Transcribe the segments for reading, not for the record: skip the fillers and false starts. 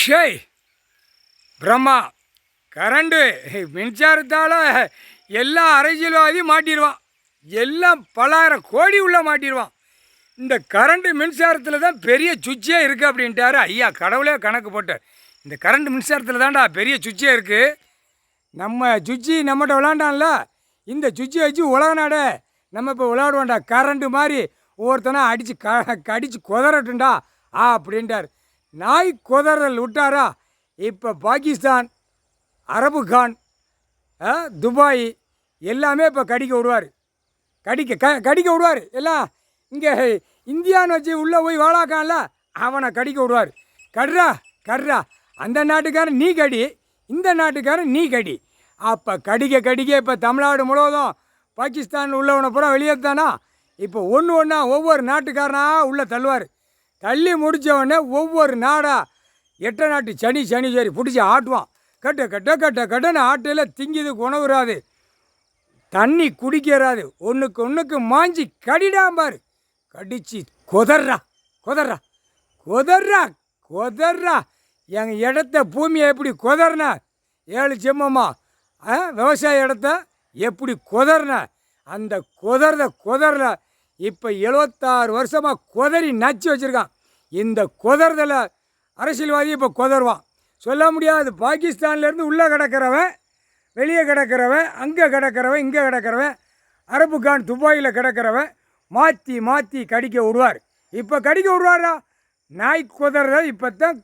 ஷேய் Brahma current மின்சாரத்தால் எல்லா அரசியல்வாதியும் மாட்டிடுவான். எல்லாம் பலாயிரம் கோடி உள்ள மாட்டிடுவான். இந்த கரண்ட்டு மின்சாரத்தில் தான் பெரிய சுவிட்சே இருக்குது அப்படின்ட்டாரு ஐயா. கடவுளே கணக்கு போட்டார். இந்த கரண்ட் மின்சாரத்தில் தான்டா பெரிய சுவிட்சே இருக்குது. நம்ம சுவிட்சு நம்மகிட்ட விளாண்டான்ல, இந்த சுவிட்சை வச்சு உலக நாடே நம்ம இப்போ விளாடுவோம்டா. கரண்ட்டு மாதிரி ஒவ்வொருத்தனா அடித்து கடிச்சு குதறட்டுண்டா அப்படின்ட்டார். நாய் குதறல் விட்டாரா. இப்போ பாகிஸ்தான், அரபு கான், துபாய் எல்லாமே இப்போ கடிக்க விடுவார். கடிக்க விடுவார். எல்லாம் இங்கே இந்தியான்னு வச்சு உள்ளே போய் வாழாக்கான்ல, அவனை கடிக்க விடுவார். கட்றா அந்த நாட்டுக்காரன் நீ கடி, இந்த நாட்டுக்காரன் நீ கடி. அப்போ கடிக்க இப்போ தமிழ்நாடு முழுவதும் பாகிஸ்தான் உள்ளவனை பூரா வெளியேற்றானா. இப்போ ஒன்றா ஒவ்வொரு நாட்டுக்காரனாக உள்ளே தள்ளுவார். தள்ளி முடித்தவொடனே ஒவ்வொரு நாடாக 8 நாட்டு சரி பிடிச்சி ஆட்டுவான். கட்டன்னு ஆட்டையில் திங்கிதுக்கு உணவுறாது, தண்ணி குடிக்கிறாது, ஒன்றுக்கு மாஞ்சி கடிடாம்பார். கடிச்சு கொதர்றா. எங்கள் இடத்த பூமியை எப்படி கொதர்ன 7 செம்மம்மா விவசாய இடத்த எப்படி கொதர்ன, அந்த கொதறல இப்போ 76 வருஷமாக கொதறி நச்சு வச்சுருக்கான். இந்த கொதறதில் அரசியல்வாதி இப்போ கொதருவான். சொல்ல முடியாது. பாகிஸ்தான்லேருந்து உள்ளே கிடக்கிறவன், வெளியே கிடக்கிறவன், அங்கே கிடக்கிறவன், இங்கே கிடக்கிறவன், அரபு கான் துபாயில் கிடக்கிறவன் மாற்றி கடிக்க விடுவார். இப்போ கடிக்க விடுவாரா. நாய் கொதறத இப்போ தான்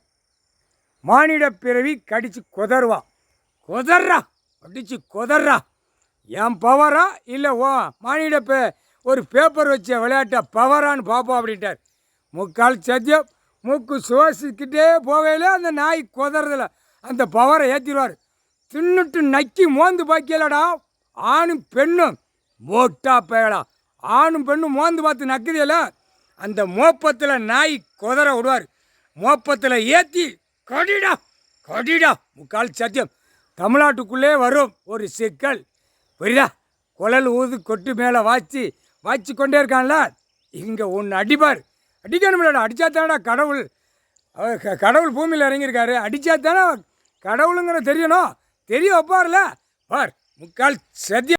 மானிட பிறவி கடித்து கொதருவான். கொதர்றா. என் பவரா இல்லை ஓ மானிட ஒரு பேப்பர் வச்ச விளையாட்ட பவரான்னு பார்ப்போம் அப்படின்ட்டார். முக்கால் சத்தியம். மூக்கு சுவாசிக்கிட்டே போகையில் அந்த நாய் கொதறதில் அந்த பவரை ஏற்றிடுவார். தின்னுட்டு நக்கி மோந்து பாக்கியலடா. ஆணும் பெண்ணும் மோட்டா பயலா. ஆணும் பெண்ணும் மோந்து பார்த்து நக்குதியல, அந்த மோப்பத்தில் நாய் கொதற விடுவார். மோப்பத்தில் ஏற்றி கடிடா. முக்கால் சத்தியம். தமிழ்நாட்டுக்குள்ளே வரும் ஒரு சிக்கல் புரியுதா. குழல் ஊது கொட்டு மேலே வாய்ச்சி கொண்டே இருக்கான்ல, இங்கே ஒன்று அடிப்பார். அடிக்கணும்லடா. அடித்தா தானடா கடவுள் பூமியில் இறங்கியிருக்காரு. அடித்தா தானே கடவுளுங்கிற தெரியணும். தெரிய வைப்பார்ல பார். முக்கால் சத்தியம்.